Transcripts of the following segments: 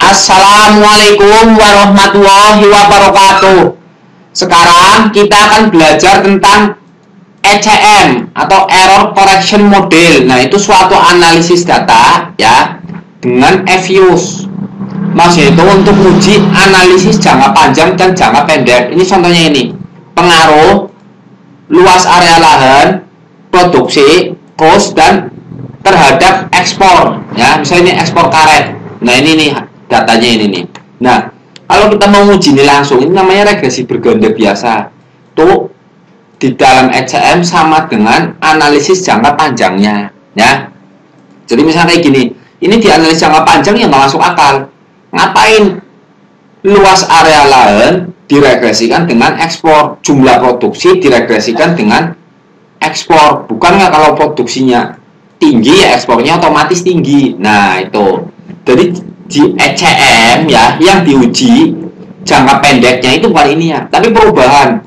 Assalamualaikum warahmatullahi wabarakatuh. Sekarang kita akan belajar tentang ECM atau Error Correction Model. Nah, itu suatu analisis data ya dengan EViews. Maksudnya itu untuk uji analisis jangka panjang dan jangka pendek. Ini contohnya ini. Pengaruh luas area lahan, produksi, cost dan terhadap ekspor ya. Misalnya ini ekspor karet. Nah, ini nih datanya ini nih. Nah, kalau kita mau uji ini langsung, ini namanya regresi berganda biasa. Tuh di dalam ECM sama dengan analisis jangka panjangnya, ya. Jadi misalnya kayak gini, ini di analisis jangka panjang yang nggak masuk akal. Ngapain luas area lahan diregresikan dengan ekspor, jumlah produksi diregresikan dengan ekspor? Bukan nggak kalau produksinya tinggi ya ekspornya otomatis tinggi. Nah itu, jadi di ECM ya yang diuji jangka pendeknya itu bukan ini ya, tapi perubahan.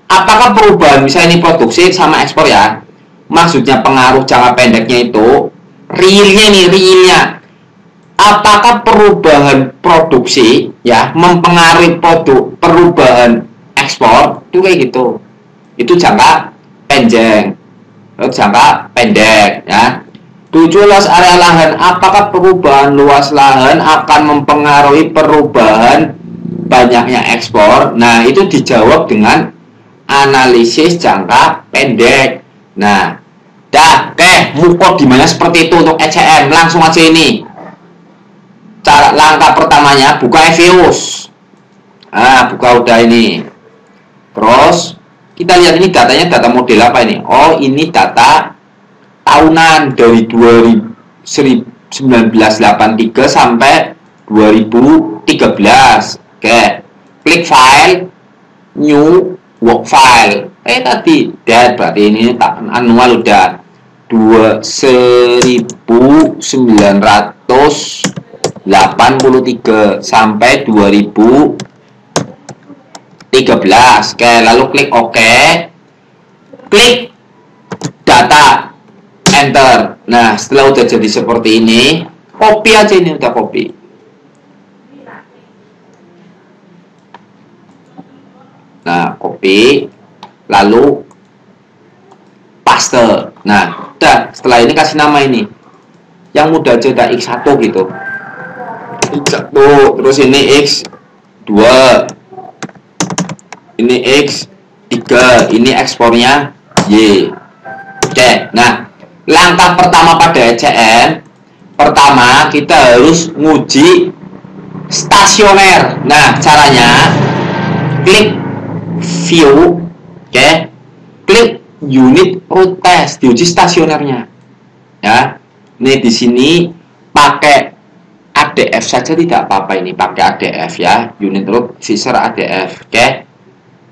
Apakah perubahan misalnya ini produksi sama ekspor ya, maksudnya pengaruh jangka pendeknya itu realnya nih, realnya apakah perubahan produksi ya mempengaruhi perubahan ekspor itu kayak gitu. Itu jangka panjang, jangka pendek ya. 7. Luas area lahan. Apakah perubahan luas lahan akan mempengaruhi perubahan banyaknya ekspor? Nah, itu dijawab dengan analisis jangka pendek. Nah, mukadimahnya seperti itu untuk ECM. Langsung aja ini. Cara langkah pertamanya buka EViews. Nah, buka udah ini. Terus kita lihat ini datanya, data model apa ini? Oh, ini data tahunan dari 1983 sampai 2013. Oke. Klik file, new work file. Tadi dat berarti ini annual udah 1983 sampai 2013. Oke, lalu klik OK. Klik data, enter. Nah, setelah udah jadi seperti ini, copy aja ini, udah copy. Nah, copy, lalu paste. Nah, udah. Setelah ini kasih nama ini. Yang mudah aja udah X1 gitu. X1, terus ini X2. Ini X3, ini ekspornya Y. Oke, nah langkah pertama pada ECM, pertama kita harus nguji stasioner. Nah, caranya klik view, oke, klik unit root test, diuji stasionernya. Ya, ini di sini pakai ADF saja tidak apa-apa, ini pakai ADF ya, unit root Fisher ADF, oke.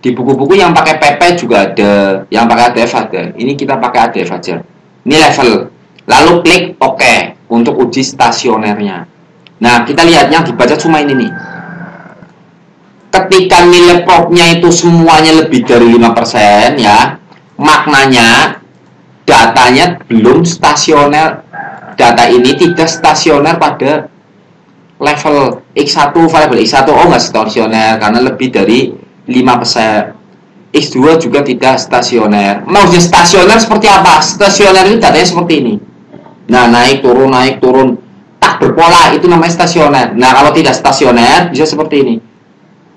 Di buku-buku yang pakai PP juga ada, yang pakai ADF ada. Ini kita pakai ADF aja. Ini level. Lalu klik OK untuk uji stasionernya. Nah, kita lihat yang dibaca cuma ini nih. Ketika nilai propnya itu semuanya lebih dari 5% ya, maknanya datanya belum stasioner. Data ini tidak stasioner pada level X1, variabel X1. Oh, nggak stasioner karena lebih dari 5%. X2 juga tidak stasioner. Maksudnya stasioner seperti apa? Stasioner itu datanya seperti ini. Nah, naik turun, tak berpola, itu namanya stasioner. Nah, kalau tidak stasioner bisa seperti ini.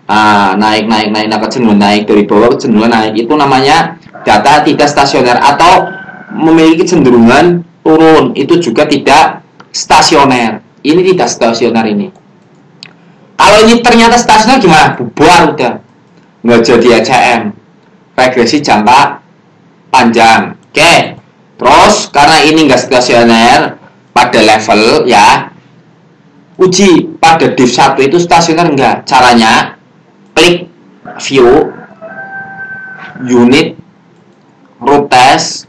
Nah, naik, kecenderungan naik, dari bawah kecenderungan naik. Itu namanya data tidak stasioner atau memiliki kecenderungan turun. Itu juga tidak stasioner. Ini tidak stasioner ini. Kalau ini ternyata stasioner gimana? Bubar udah. Nggak jadi ECM, regresi jangka panjang. Oke, terus karena ini nggak stasioner pada level ya, uji pada div 1 itu stasioner enggak. Caranya klik view, unit root test,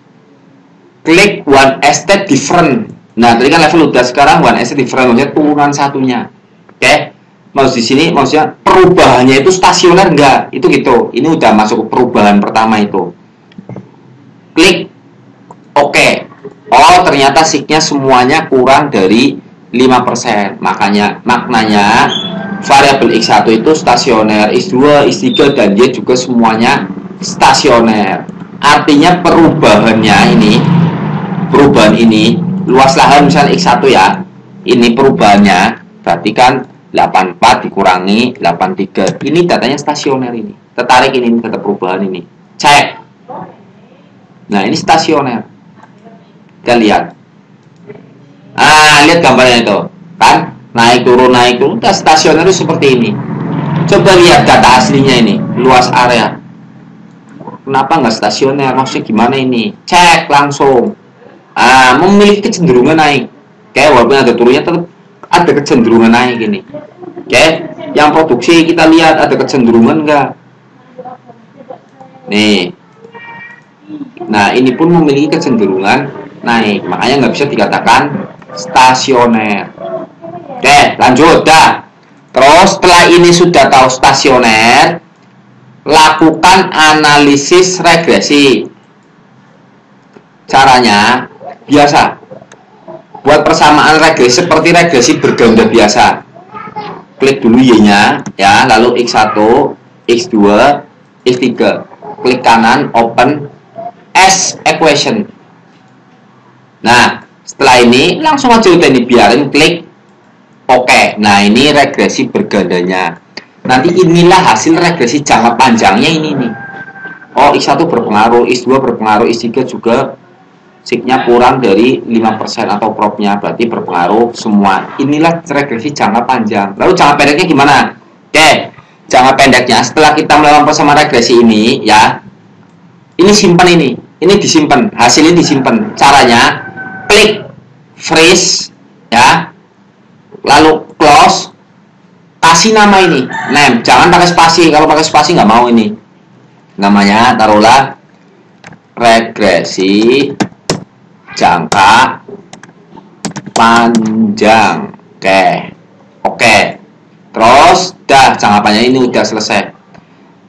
klik one state different. Nah, tadi kan level udah, sekarang one state different, maksudnya turunan satunya. Oke. Maksud di sini maksudnya perubahannya itu stasioner enggak, itu gitu. Ini udah masuk perubahan pertama itu. Klik OK. Oh, ternyata signya semuanya kurang dari 5%. Maknanya variabel X1 itu stasioner, X2, X3 dan Y juga semuanya stasioner. Artinya perubahan ini luas lahan misalnya X1 ya. Ini perubahannya berarti kan 84 dikurangi 83. Ini datanya stasioner ini. Tertarik ini data perubahan ini. Cek. Nah, ini stasioner. Kita lihat. Lihat gambarnya itu. Kan? Naik turun. Stasioner itu seperti ini. Coba lihat data aslinya ini. Luas area. Kenapa nggak stasioner? Maksudnya gimana ini? Cek langsung. Memiliki kecenderungan naik. Oke, walaupun ada turunnya tetap ada kecenderungan naik ini. Oke, yang produksi kita lihat ada kecenderungan nggak? Nih. Nah, ini pun memiliki kecenderungan naik. Makanya nggak bisa dikatakan stasioner. Oke, lanjut dah. Terus setelah ini sudah tahu stasioner, lakukan analisis regresi. Caranya biasa. Buat persamaan regresi seperti regresi berganda biasa. Klik dulu Y-nya ya, lalu X1, X2, X3. Klik kanan, open as equation. Nah, setelah ini langsung aja udah dibiarin, klik OK. Nah, ini regresi bergandanya. Nanti inilah hasil regresi jangka panjangnya ini nih. Oh, X1 berpengaruh, X2 berpengaruh, X3 juga signya kurang dari 5% atau propnya, berarti berpengaruh semua. Inilah regresi jangka panjang. Lalu jangka pendeknya gimana? Oke, jangka pendeknya setelah kita melakukan persamaan regresi ini ya, ini simpan ini disimpan, hasilnya disimpan. Caranya klik freeze ya, lalu close, kasih nama ini name, jangan pakai spasi. Kalau pakai spasi nggak mau ini. Namanya taruhlah regresi jangka panjang. Oke. Terus dah jangka panjang ini udah selesai.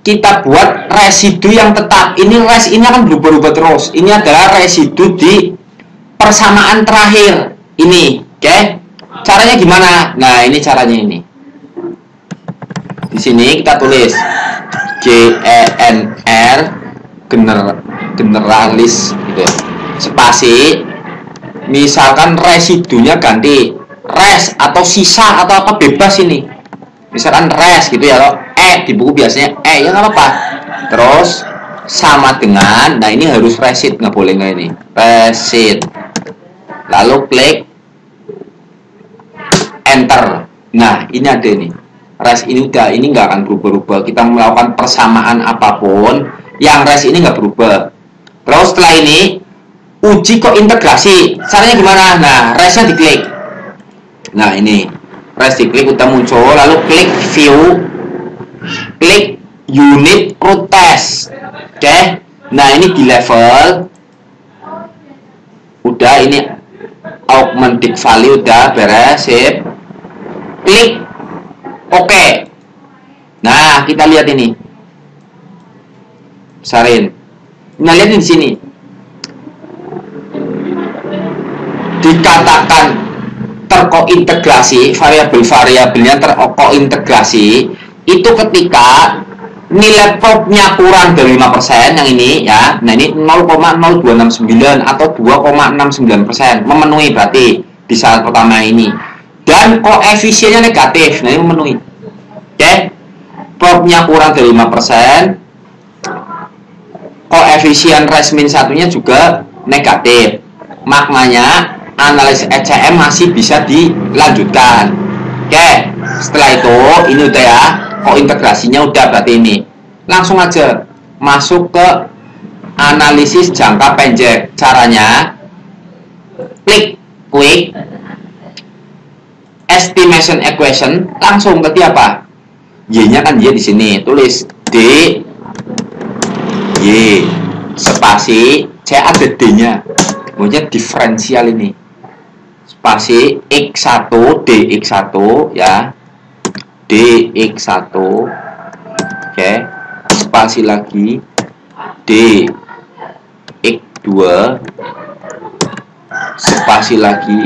Kita buat residu yang tetap. Ini akan berubah-ubah terus. Ini adalah residu di persamaan terakhir ini. Oke. Caranya gimana? Nah, ini caranya ini. Di sini kita tulis GENR generalis gitu ya. Spasi, misalkan residunya ganti res atau sisa atau apa, bebas ini. Misalkan res gitu ya, loh. Di buku biasanya ya nggak apa-apa. Terus sama dengan, nah ini harus resit, nggak boleh nggak ini resit. Lalu klik enter. Nah ini ada ini res, ini udah, ini nggak akan berubah-ubah. Kita melakukan persamaan apapun, yang res ini nggak berubah. Terus setelah ini uji kointegrasi. Caranya gimana? Nah, resnya diklik. Nah, ini res diklik udah muncul, lalu klik view, klik unit root test. Oke. Nah, ini di level udah, ini augmented value udah beres, sip. Klik OK. Nah, kita lihat ini. Besarin. Nah, lihat di sini. Dikatakan terkointegrasi, variabel-variabelnya terkointegrasi itu ketika nilai propnya kurang dari 5%, yang ini ya. Nah, ini 0,0269 atau 2,69%, memenuhi berarti di saat pertama ini. Dan koefisiennya negatif. Nah, ini memenuhi. Oke. Propnya kurang dari 5%. Koefisien res min satunya juga negatif. Maknanya analisis ECM masih bisa dilanjutkan. Oke, setelah itu ini udah ya, kointegrasinya udah, berarti ini langsung aja masuk ke analisis jangka pendek. Caranya klik quick estimation equation, langsung ke apa? Y-nya kan Y di sini, tulis D Y spasi C ada D-nya. Maksudnya diferensial ini. Spasi X1 DX1 ya. DX1. Oke. Spasi lagi DX2. Spasi lagi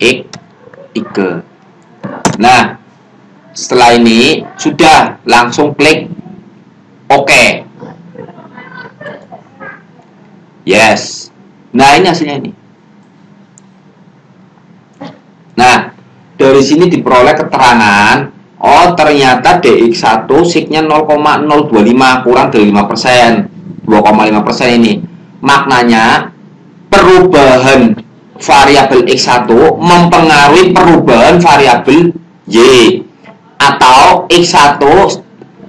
X3. Nah, setelah ini sudah langsung klik OK. Yes. Nah, ini hasilnya ini. Nah, dari sini diperoleh keterangan, oh ternyata DX1 signya 0,025 kurang dari 5%. 2,5% ini. Maknanya perubahan variabel X1 mempengaruhi perubahan variabel Y, atau X1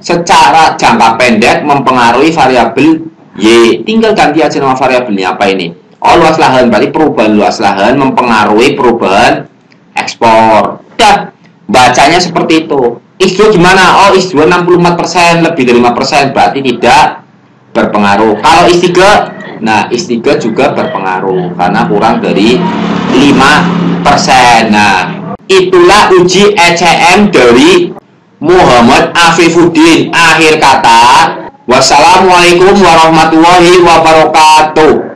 secara jangka pendek mempengaruhi variabel Y. Tinggal ganti aja nama variabelnya apa ini. Oh, luas lahan, berarti perubahan luas lahan mempengaruhi perubahan ekspor. Dan bacanya seperti itu. X2 gimana? Oh, X2 64%, lebih dari 5%, berarti tidak berpengaruh. Kalau X3, nah X3 juga berpengaruh karena kurang dari 5%. Nah, itulah uji ECM dari Muhammad Afifuddin. Akhir kata, wassalamualaikum warahmatullahi wabarakatuh.